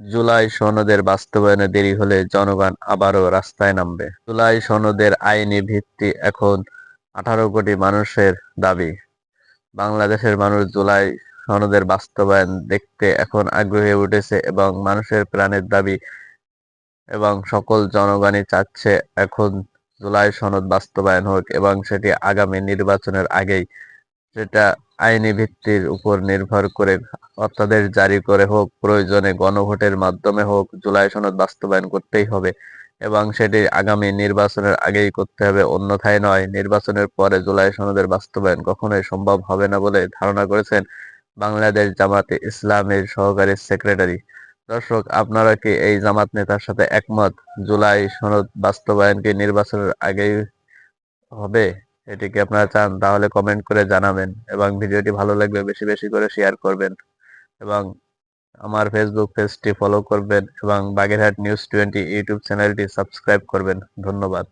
জুলাই সনদের বাস্তবায়নে দেরি হলে জনগণ আবারও রাস্তায় নামবে। জুলাই সনদের আইনি ভিত্তি এখন 18 কোটি মানুষের দাবি। বাংলাদেশের মানুষ জুলাই সনদের বাস্তবায়ন দেখতে এখন আগ্রহী হয়ে উঠেছে এবং মানুষের প্রাণের দাবি এবং সকল জনগণই চাচ্ছে এখন জুলাই সনদ বাস্তবায়ন হোক এবং সেটি আগামী নির্বাচনের আগেই সেটা আইনি ভিত্তির উপর নির্ভর করে অধ্যাদেশ জারি করে হোক, প্রয়োজনে গণভোটের মাধ্যমে হোক, জুলাই সনদ বাস্তবায়ন করতেই হবে এবং সেটি আগামী নির্বাচনের আগেই করতে হবে, অন্যথায় নয়। নির্বাচনের পরে জুলাই সনদের বাস্তবায়ন কখনোই সম্ভব হবে না বলে ধারণা করেছেন বাংলাদেশ জামাতে ইসলামের সহকারী সেক্রেটারি। দর্শক, আপনারা কি এই জামাত নেতার সাথে একমত? জুলাই সনদ বাস্তবায়ন কি নির্বাচনের আগেই হবে? এটি কি আপনারা চান? তাহলে কমেন্ট করে জানাবেন এবং ভিডিওটি ভালো লাগলে বেশি বেশি করে শেয়ার করবেন এবং আমার ফেসবুক পেজটি ফলো করবেন এবং বাগেরহাট নিউজ 20 ইউটিউব চ্যানেলটি সাবস্ক্রাইব করবেন। ধন্যবাদ।